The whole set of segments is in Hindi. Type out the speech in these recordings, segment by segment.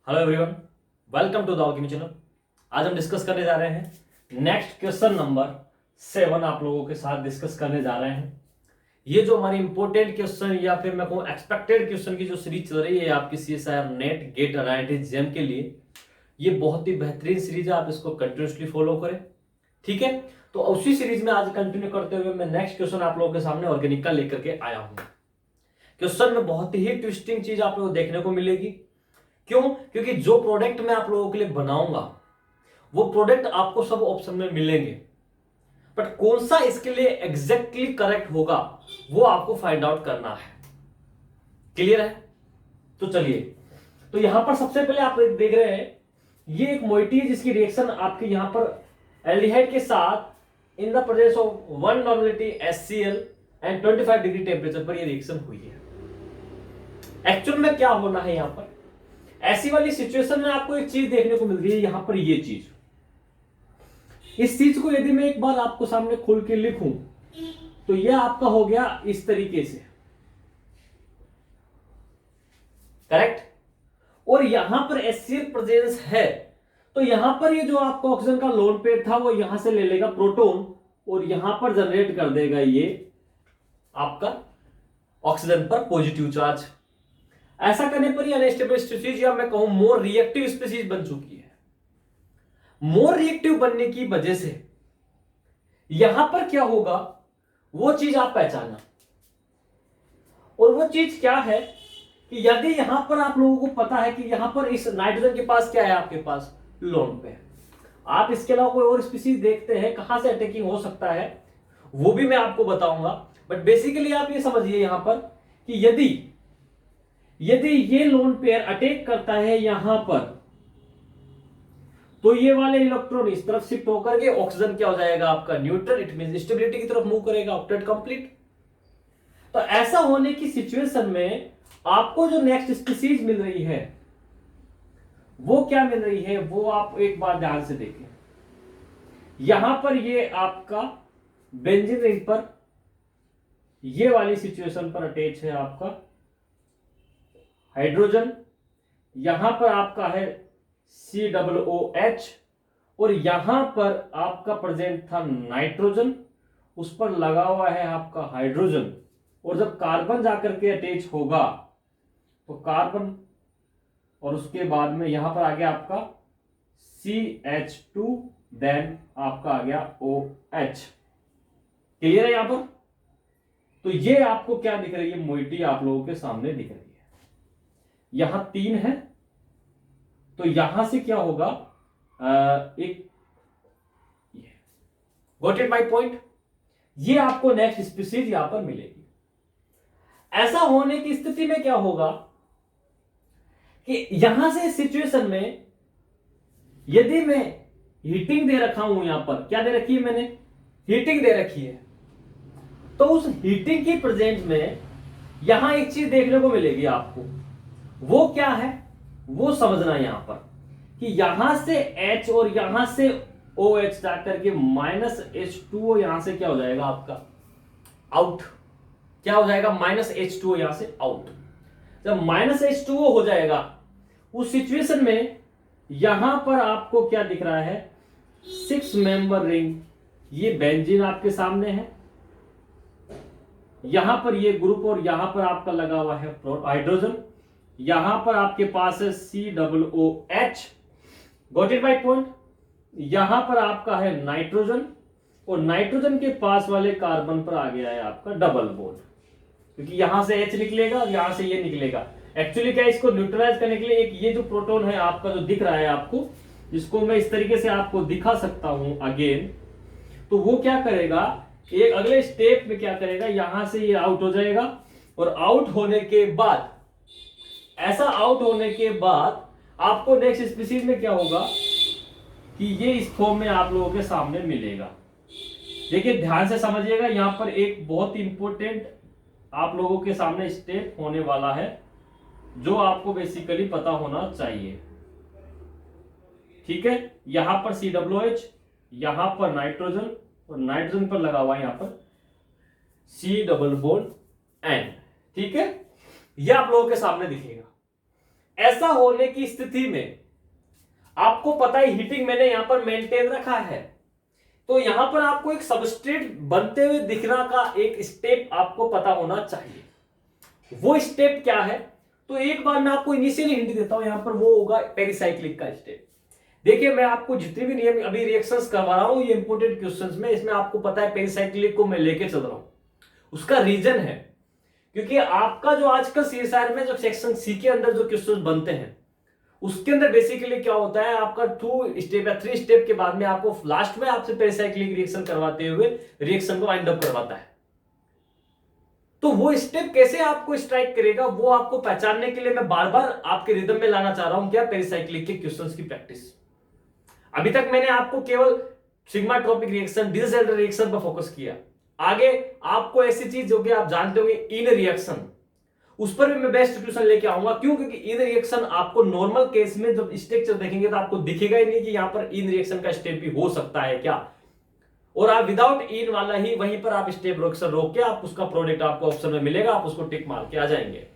Hello everyone, welcome to the alchemy channel. आज हम डिस्कस करने जा रहे हैं नेक्स्ट क्वेश्चन नंबर 7 आप लोगों के साथ डिस्कस करने जा रहे हैं। ये जो हमारी इंपॉर्टेंट क्वेश्चन या फिर मैं कहूँ एक्सपेक्टेड क्वेश्चन की जो सीरीज चल रही है आपकी CSIR नेट गेट और IIT JEM के लिए, ये बहुत ही बेहतरीन सीरीज है। आप इसको कंटिन्यूसली फॉलो करें, ठीक है। तो उसी सीरीज में आज कंटिन्यू करते हुए मैं नेक्स्ट क्वेश्चन आप लोगों के सामने ऑर्गेनिक का लेकर के आया हूं। क्वेश्चन में बहुत ही ट्विस्टिंग चीज आप लोगों को देखने को मिलेगी। क्यों? क्योंकि जो प्रोडक्ट मैं आप लोगों के लिए बनाऊंगा वो प्रोडक्ट आपको सब ऑप्शन में मिलेंगे, बट कौन सा इसके लिए एग्जैक्टली करेक्ट होगा वो आपको फाइंड आउट करना है। क्लियर है? तो चलिए, तो यहां पर सबसे पहले आप देख रहे हैं ये एक मोइटी है जिसकी रिएक्शन आपके यहां पर एल्डिहाइड के साथ in the presence of 1 normality HCl and 25 degree temperature पर ये रिएक्शन हुई है। एक्चुअल में क्या होना है यहां पर, ऐसी वाली सिचुएशन में आपको एक चीज देखने को मिल रही है यहां पर। ये चीज, इस चीज को यदि मैं एक बार आपको सामने खोल के लिखूं तो यह आपका हो गया इस तरीके से, करेक्ट। और यहां पर HCl प्रेजेंस है तो यहां पर ये जो आपका ऑक्सीजन का लोन पेयर था वो यहां से ले लेगा प्रोटॉन और यहां पर जनरेट कर देगा ये आपका ऑक्सीजन पर पॉजिटिव चार्ज। ऐसा करने पर ये अनस्टेबल स्पीसीज या मैं कहूं मोर रिएक्टिव स्पीसीज बन चुकी है। मोर रिएक्टिव बनने की वजह से यहां पर क्या होगा वो चीज आप पहचाना, और वो चीज क्या है कि यदि यहां पर आप लोगों को पता है कि यहां पर इस नाइट्रोजन के पास क्या है, आपके पास लोन पे। आप इसके अलावा कोई और स्पीसीज देखते हैं कहां से अटैकिंग हो सकता है वो भी मैं आपको बताऊंगा, बट बेसिकली आप ये समझिए यहां पर कि यदि ये लोन पेयर अटैक करता है यहां पर तो ये वाले इलेक्ट्रॉन इस तरफ शिफ्ट होकर के ऑक्सीजन क्या हो जाएगा आपका न्यूट्रल, इट मींस स्टेबिलिटी की तरफ मूव करेगा, ऑक्टेट कंप्लीट। तो ऐसा होने की सिचुएशन में आपको जो नेक्स्ट स्पीसीज मिल रही है वो क्या मिल रही है वो आप एक बार ध्यान से देखें। यहां पर ये आपका बेंजीन रिंग पर ये वाली सिचुएशन पर अटैच है आपका हाइड्रोजन, यहां पर आपका है COOH और यहां पर आपका प्रेजेंट था नाइट्रोजन, उस पर लगा हुआ है आपका हाइड्रोजन। और जब कार्बन जाकर के अटैच होगा तो कार्बन और उसके बाद में यहां पर आ गया आपका CH2 देन आपका आ गया OH। क्लियर है यहां पर? तो ये आपको क्या दिख रही है, मोइटी आप लोगों के सामने दिख रही है। यहां 3 है तो यहां से क्या होगा एक, गॉट इट माय पॉइंट। ये आपको नेक्स्ट स्पीसीज यहां पर मिलेगी। ऐसा होने की स्थिति में क्या होगा कि यहां से सिचुएशन में यदि मैं हीटिंग दे रखा हूं, यहां पर क्या दे रखी है मैंने, हीटिंग दे रखी है, तो उस हीटिंग की प्रेजेंट में यहां एक चीज देखने को मिलेगी आपको, वो क्या है वो समझना यहां पर कि यहां से H और यहां से OH जाकर के -H2O यहां से क्या हो जाएगा आपका आउट। क्या हो जाएगा? -H2O यहां से आउट। जब -H2O हो जाएगा उस सिचुएशन में यहां पर आपको क्या दिख रहा है, 6 मेंबर रिंग, ये बेंजीन आपके सामने है, यहां पर ये ग्रुप और यहां पर आपका लगा हुआ है हाइड्रोजन, यहां पर आपके पास है COOH, got it my point. यहां पर आपका है नाइट्रोजन और नाइट्रोजन के पास वाले कार्बन पर आ गया है आपका डबल बॉन्ड, क्योंकि यहां से H निकलेगा और यहां से ये निकलेगा। एक्चुअली क्या, इसको न्यूट्रलाइज करने के लिए एक ये जो प्रोटॉन है आपका जो दिख रहा है आपको, जिसको मैं इस तरीके से आपको दिखा सकता हूं अगेन, तो वो क्या करेगा, एक अगले स्टेप में क्या करेगा, यहां से ये आउट हो जाएगा और आउट होने के बाद, ऐसा आउट होने के बाद आपको नेक्स्ट स्पीसीज में क्या होगा कि ये इस फॉर्म में आप लोगों के सामने मिलेगा। देखिए ध्यान से समझिएगा, यहां पर एक बहुत इंपॉर्टेंट आप लोगों के सामने स्टेप होने वाला है जो आपको बेसिकली पता होना चाहिए, ठीक है। यहां पर COOH, यहां पर नाइट्रोजन और नाइट्रोजन पर लगा हुआ है यहां पर C डबल बॉन्ड N, ठीक है। यह आप लोगों के सामने दिखेगा। ऐसा होने की स्थिति में आपको पता है हीटिंग मैंने यहां पर मेंटेन रखा है, तो यहां पर आपको एक सबस्ट्रेट बनते हुए दिखना का एक स्टेप आपको पता होना चाहिए। वो स्टेप क्या है, तो एक बार मैं आपको इनिशियली हिंट देता हूं, यहां पर वो होगा पेरिसाइक्लिक का स्टेप। देखिए मैं आपको जितनी भी नियम अभी रिएक्शंस करवा रहा हूं ये इंपोर्टेंट क्वेश्चंस में, इसमें आपको पता है पेरिसाइक्लिक को मैं लेके चल रहा हूं। उसका रीजन है क्योंकि आपका जो आजकल सीएसआर में जो सेक्शन सी के अंदर जो क्वेश्चंस बनते हैं उसके अंदर बेसिकली क्या होता है, आपका 2 स्टेप या 3 स्टेप के बाद में आपको लास्ट में आपसे पेरिसाइक्लिक रिएक्शन करवाते हुए रिएक्शन को वाइंड अप करवाता है। तो वो स्टेप कैसे आपको स्ट्राइक करेगा वो आपको पहचानने के लिए मैं बार बार आपके रिदम में लाना चाह रहा हूं, क्या, पेरिसाइक्लिक के क्वेश्चंस की प्रैक्टिस। अभी तक मैंने आपको केवल sigmatropic reaction, disorder reaction पर फोकस किया। आगे आपको ऐसी चीज जो कि आप जानते होंगे इन रिएक्शन, उस पर भी मैं बेस्ट ट्यूशन लेके आऊंगा। क्यों? क्योंकि इन रिएक्शन आपको नॉर्मल केस में जब स्ट्रक्चर देखेंगे तो आपको दिखेगा ही नहीं कि यहां पर इन रिएक्शन का स्टेप भी हो सकता है क्या, और आप विदाउट इन वाला ही वहीं पर आप स्टेप रिएक्शन रोक के आप उसका प्रोडक्ट आपको ऑप्शन में मिलेगा, आप उसको टिक मार के आ जाएंगे।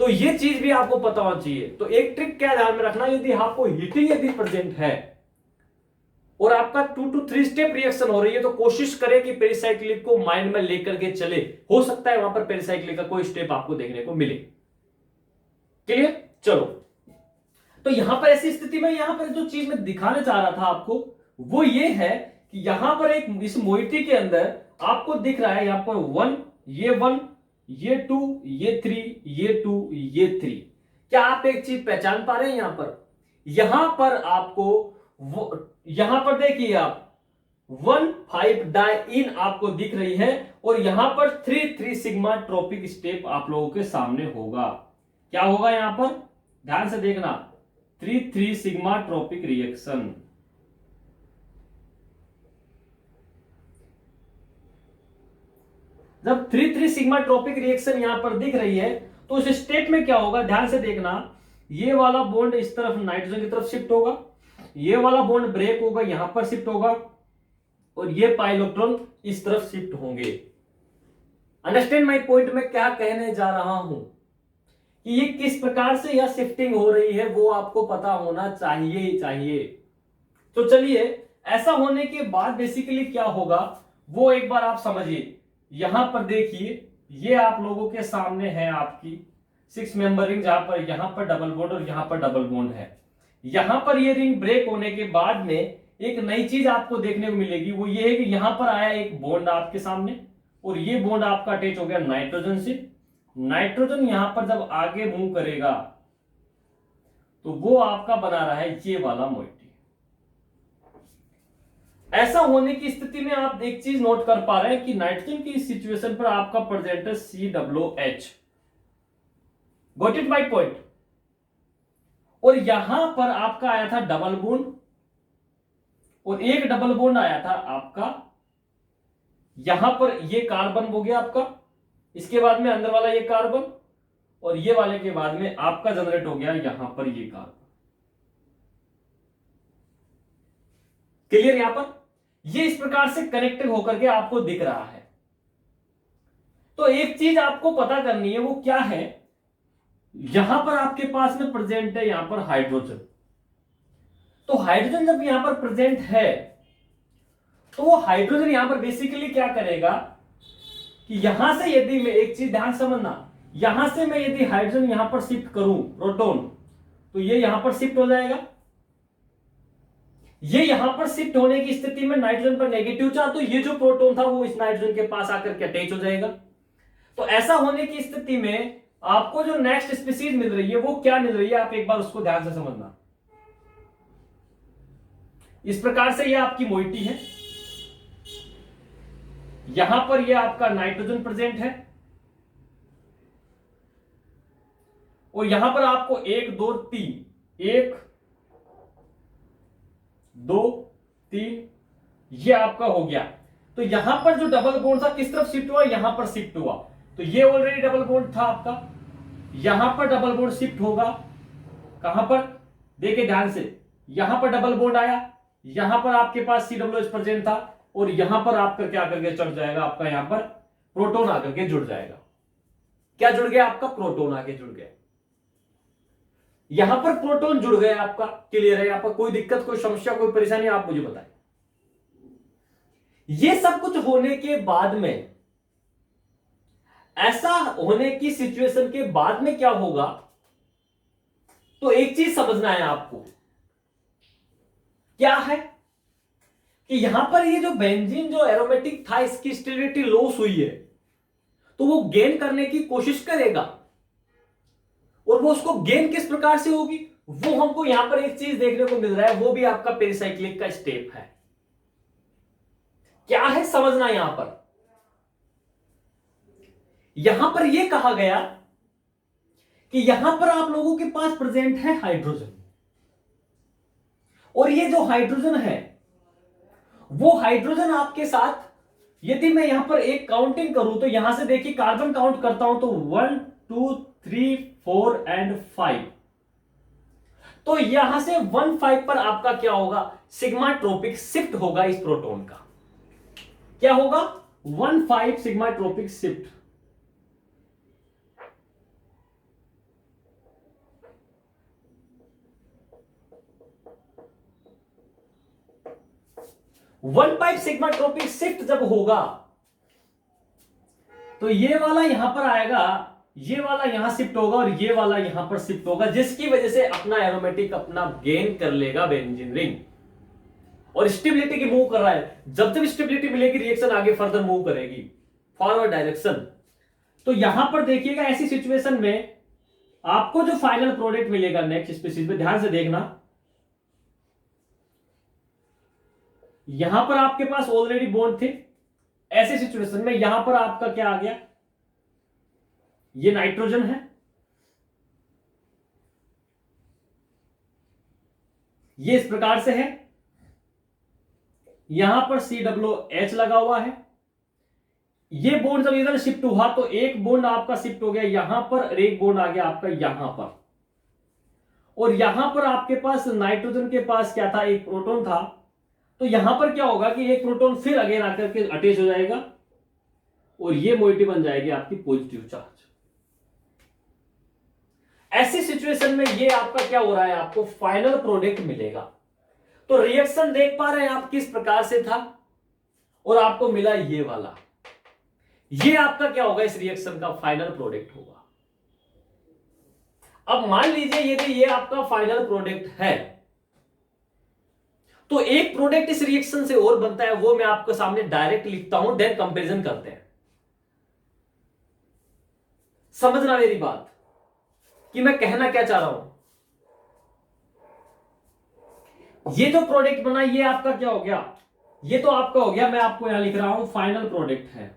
तो ये चीज भी आपको पता होना चाहिए। तो एक ट्रिक क्या ध्यान में रखना, यदि आपको हीटिंग यदि प्रेजेंट है और आपका 2 to 3 स्टेप रिएक्शन हो रही है तो कोशिश करें कि पेरिसाइक्लिक को माइंड में लेकर के चले। हो सकता है वहां पर पेरिसाइक्लिक का कोई स्टेप आपको देखने को मिले। क्लियर? चलो, तो यहां पर ऐसी स्थिति में यहां पर जो चीज मैं दिखाना चाह रहा था आपको वो ये है कि यहां पर एक इस मोइटी के अंदर आपको दिख रहा है यहां पर 1, ये 2, ये 3, ये 2, ये 3। क्या आप एक चीज पहचान पा रहे हैं? यहां पर आपको यहां पर देखिए आप 1,5 डाई इन आपको दिख रही है और यहां पर 3,3 सिग्मा ट्रॉपिक स्टेप आप लोगों के सामने होगा। क्या होगा यहां पर? ध्यान से देखना, 3,3 सिग्मा ट्रॉपिक रिएक्शन। जब 3,3 सिग्मा ट्रॉपिक रिएक्शन यहां पर दिख रही है तो उस स्टेप में क्या होगा, ध्यान से देखना, ये वाला बॉन्ड इस तरफ नाइट्रोजन की तरफ शिफ्ट होगा, ये वाला बॉन्ड ब्रेक होगा, यहां पर शिफ्ट होगा, और ये पाई इलेक्ट्रॉन इस तरफ शिफ्ट होंगे। Understand my point? मैं क्या कहने जा रहा हूं कि ये किस प्रकार से यह शिफ्टिंग हो रही है वो आपको पता होना चाहिए। तो चलिए, ऐसा होने के बाद बेसिकली क्या होगा वो एक बार आप समझिए। यहां पर देखिए, ये आप लोगों के सामने है आपकी 6 मेंबर रिंग, जहां पर यहां पर डबल बॉन्ड और यहां पर डबल बॉन्ड है। यहां पर ये रिंग ब्रेक होने के बाद में एक नई चीज आपको देखने को मिलेगी, वो ये है कि यहां पर आया एक बॉन्ड आपके सामने और ये बॉन्ड आपका अटैच हो गया नाइट्रोजन से। नाइट्रोजन यहां पर जब आगे मूव करेगा तो वो आपका बना रहा है ये वाला मोइटी। ऐसा होने की स्थिति में आप एक चीज नोट कर पा रहे हैं कि नाइट्रोजन की सिचुएशन पर आपका प्रेजेंट है COOH। Got it my point? और यहां पर आपका आया था डबल बॉन्ड और एक डबल बॉन्ड आया था आपका, यहां पर ये कार्बन हो गया आपका, इसके बाद में अंदर वाला ये कार्बन और ये वाले के बाद में आपका जनरेट हो गया यहां पर ये कार्बन। क्लियर? यहां पर ये इस प्रकार से कनेक्टेड होकर के आपको दिख रहा है। तो एक चीज आपको पता करनी है, वो क्या है, यहां पर आपके पास में प्रेजेंट है यहां पर हाइड्रोजन। तो हाइड्रोजन जब यहां पर प्रेजेंट है तो वो हाइड्रोजन यहां पर बेसिकली क्या करेगा कि यहां से यदि मैं एक चीज ध्यान समझना, यहां से मैं यदि हाइड्रोजन यहां पर शिफ्ट करूं प्रोटॉन, तो ये यहां पर शिफ्ट हो जाएगा। ये यहां पर शिफ्ट होने की स्थिति में नाइट्रोजन पर नेगेटिव चार्ज, तो ये जो प्रोटॉन था वो इस नाइट्रोजन के पास आकर के अटैच हो जाएगा। तो ऐसा होने की स्थिति में आपको जो नेक्स्ट स्पीसीज मिल रही है वो क्या मिल रही है, आप एक बार उसको ध्यान से समझना। इस प्रकार से ये आपकी मोइटी है, यहां पर ये आपका नाइट्रोजन प्रेजेंट है और यहां पर आपको 1 2 3 1 2 3 ये आपका हो गया। तो यहां पर जो डबल बॉन्ड था किस तरफ शिफ्ट हुआ, यहां पर शिफ्ट हुआ। तो ये ऑलरेडी डबल बॉन्ड था आपका, यहां पर डबल बॉन्ड शिफ्ट होगा, कहां पर देखिए ध्यान से, यहां पर डबल बॉन्ड आया, यहां पर आपके पास COOH प्रेजेंट था और यहां पर आपका क्या करके चढ़ जाएगा, आपका यहां पर प्रोटॉन आकर के जुड़ जाएगा। क्या जुड़ गया? आपका प्रोटॉन आके जुड़ गया। यहां पर प्रोटॉन जुड़ गए आपका, क्लियर है? यहां पर कोई दिक्कत, कोई समस्या, कोई परेशानी आप मुझे बताएं। ये सब कुछ होने के बाद में, ऐसा होने की सिचुएशन के बाद में क्या होगा, तो एक चीज समझना है आपको, क्या है कि यहां पर ये जो बेंजीन जो एरोमेटिक था, इसकी स्टेबिलिटी लॉस हुई है, तो वो गेन करने की कोशिश करेगा। और वो उसको गेन किस प्रकार से होगी, वो हमको यहां पर एक चीज देखने को मिल रहा है, वो भी आपका पेरिसाइक्लिक का स्टेप है। क्या है समझना यहां पर, यहां पर यह कहा गया कि यहां पर आप लोगों के पास प्रेजेंट है हाइड्रोजन, और ये जो हाइड्रोजन है, वो हाइड्रोजन आपके साथ, यदि मैं यहां पर एक काउंटिंग करूं तो यहां से देखिए कार्बन काउंट करता हूं तो 1 2 3 4 एंड 5, तो यहां से 1 5 पर आपका क्या होगा, सिग्मा ट्रोपिक शिफ्ट होगा इस प्रोटॉन का। क्या होगा, 1 5 sigma trophic shift. One pipe sigma trophic shift जब होगा तो ये वाला यहां पर आएगा, ये वाला यहां शिफ्ट होगा और ये वाला यहां पर शिफ्ट होगा, जिसकी वजह से अपना एरोमेटिक अपना गेन कर लेगा बेंजीन रिंग, और स्टेबिलिटी की मूव कर रहा है। जब जब स्टेबिलिटी मिलेगी रिएक्शन आगे फर्दर मूव करेगी फॉरवर्ड डायरेक्शन। तो यहां पर देखिएगा ऐसी सिचुएशन में आपको जो फाइनल प्रोडक्ट मिलेगा नेक्स्ट स्पीशीज में, ध्यान से देखना, यहां पर आपके पास ऑलरेडी बॉन्ड थे, ऐसे सिचुएशन में यहां पर आपका क्या आ गया, ये नाइट्रोजन है, ये इस प्रकार से है, यहां पर COOH लगा हुआ है, ये बॉन्ड जब इधर शिफ्ट हुआ तो एक बॉन्ड आपका शिफ्ट हो गया यहां पर और एक बॉन्ड आ गया आपका यहां पर, और यहां पर आपके पास नाइट्रोजन के पास क्या था, एक प्रोटॉन था, तो यहां पर क्या होगा कि एक प्रोटॉन फिर अगेन आकर के अटैच हो जाएगा और ये मोइटी बन जाएगी आपकी पॉजिटिव चार्ज। ऐसी सिचुएशन में ये आपका क्या हो रहा है, आपको फाइनल प्रोडक्ट मिलेगा। तो रिएक्शन देख पा रहे हैं आप किस प्रकार से था, और आपको मिला ये वाला, ये आपका क्या होगा, इस रिएक्शन का फाइनल प्रोडक्ट होगा। अब मान लीजिए यदि ये आपका फाइनल प्रोडक्ट है, तो एक प्रोडक्ट इस रिएक्शन से और बनता है, वो मैं आपके सामने डायरेक्ट लिखता हूं, देन कंपैरिजन करते हैं। समझना मेरी बात कि मैं कहना क्या चाह रहा हूं। ये जो प्रोडक्ट बना ये आपका क्या हो गया, ये तो आपका हो गया, मैं आपको यहां लिख रहा हूं फाइनल प्रोडक्ट है।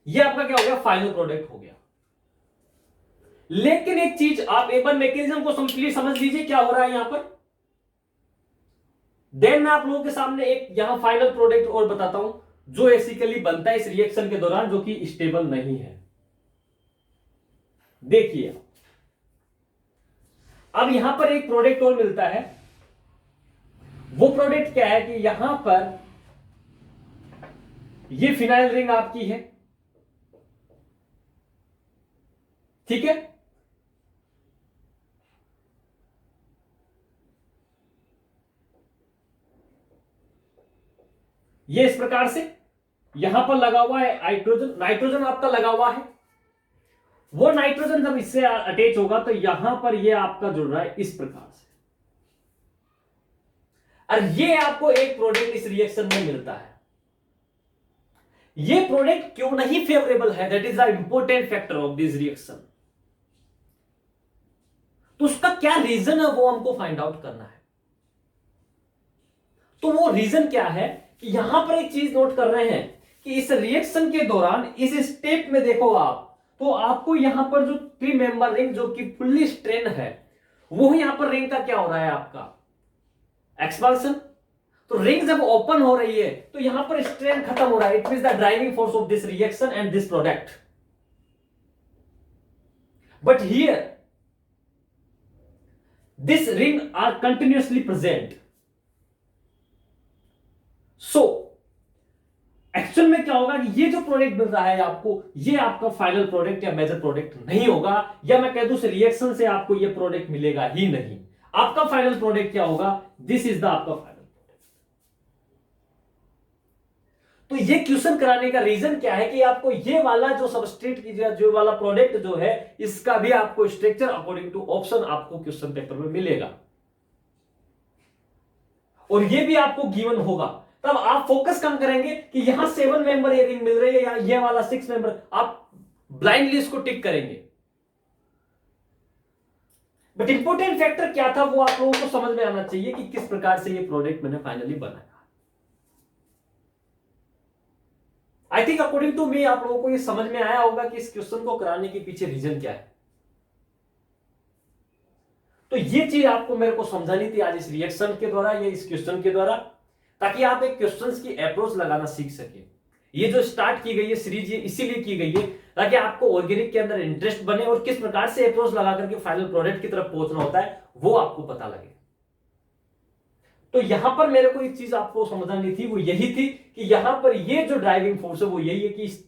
ये आपका क्या हो गया, फाइनल प्रोडक्ट हो गया। लेकिन एक चीज आप एक बार मैकेनिज्म को कंप्लीट समझ लीजिए क्या हो रहा है यहां पर, देन मैं आप लोगों के सामने एक यहां फाइनल प्रोडक्ट और बताता हूं जो बेसिकली बनता है इस रिएक्शन के दौरान, जो कि स्टेबल नहीं है। देखिए अब यहां पर एक प्रोडक्ट और मिलता है, वो प्रोडक्ट क्या है कि यहां पर ये फिनाइल रिंग आपकी है, ठीक है, ये इस प्रकार से यहां पर लगा हुआ है हाइड्रोजन, नाइट्रोजन आपका लगा हुआ है, वो नाइट्रोजन जब इससे अटैच होगा तो यहां पर ये आपका जुड़ रहा है इस प्रकार से, और ये आपको एक प्रोडक्ट इस रिएक्शन में मिलता है। ये प्रोडक्ट क्यों नहीं फेवरेबल है, that is the important factor of this reaction. तो उसका क्या रीजन है वो हमको फाइंड आउट करना है। तो वो रीजन क्या है कि यहां पर एक चीज नोट कर रहे हैं कि इस रिएक्शन के दौरान इस स्टेप में देखो आप, तो आपको यहां पर जो 3 मेंबर रिंग जो कि फुल्ली स्ट्रेन है, वो यहां पर रिंग का क्या हो रहा है आपका एक्सपांशन। तो रिंग जब ओपन हो रही है तो यहां पर स्ट्रेन खत्म हो रहा है, it means the driving force of this reaction and this product. But here this ring are continuously present, so actual में क्या होगा कि ये जो प्रोडक्ट मिल रहा है आपको, ये आपका फाइनल प्रोडक्ट या मेजर प्रोडक्ट नहीं होगा, या मैं कह दूं रिएक्शन से आपको ये प्रोडक्ट मिलेगा ही नहीं। आपका फाइनल प्रोडक्ट क्या होगा, दिस इज द आपका फाइनल। तो ये क्वेश्चन कराने का रीजन क्या है कि आपको ये वाला जो सबस्ट्रेट की जो वाला प्रोडक्ट जो है, इसका भी आपको स्ट्रक्चर अकॉर्डिंग टू ऑप्शन आपको क्वेश्चन पेपर में मिलेगा, और ये भी आपको गिवन होगा। तब आप फोकस कम करेंगे कि यहां 7 मेंबर ये रिंग मिल रही है या ये वाला 6 मेंबर, आप ब्लाइंडली इसको टिक करेंगे। बट इंपॉर्टेंट फैक्टर क्या था वो आप लोगों को समझ में आना चाहिए कि किस प्रकार से ये प्रोडक्ट मैंने फाइनली बनाया। I think according to me आप लोगों को ये समझ में आया होगा कि इस क्वेश्चन को कराने के पीछे रीजन क्या है। तो ये चीज आपको मेरे को समझानी थी आज इस रिएक्शन के द्वारा या इस क्वेश्चन के द्वारा, ताकि आप एक क्वेश्चंस की अप्रोच लगाना सीख सके। ये जो स्टार्ट की गई है सीरीज, ये इसीलिए की गई है ताकि आपको ऑर्गेनिक के अंदर इंटरेस्ट बने और किस प्रकार से अप्रोच लगा करके फाइनल प्रोडक्ट की तरफ पहुंचना होता है वो आपको पता लगे। तो यहां पर मेरे को एक चीज आपको समझानी थी, वो यही थी कि यहां पर ये जो ड्राइविंग फोर्स है वो यही है कि इस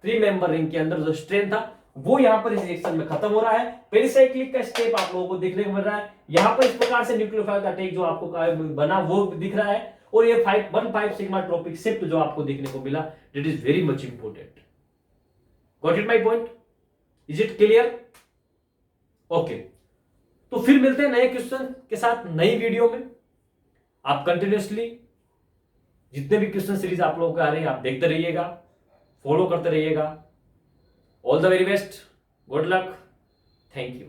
3 मेंबर रिंग के अंदर जो स्ट्रेंथ था वो यहां पर इस रिएक्शन में खत्म हो रहा है। पेरिसाइक्लिक का स्टेप आप लोगों को देखने को मिल रहा है। यहां पर इस प्रकार से न्यूक्लियोफाइल का अटैक जो आपको बना वो दिख रहा है, और ये 5 सिग्मा ट्रोपिक शिफ्ट जो आपको देखने को मिला, that is very much important. Got it my point? Is it clear? Okay, तो फिर मिलते हैं नए क्वेश्चन के साथ नई वीडियो में। आप कंटिन्यूसली जितने भी क्वेश्चन सीरीज आप लोगों को आ रही है आप देखते रहिएगा, फॉलो करते रहिएगा। All the very best, good luck, thank you.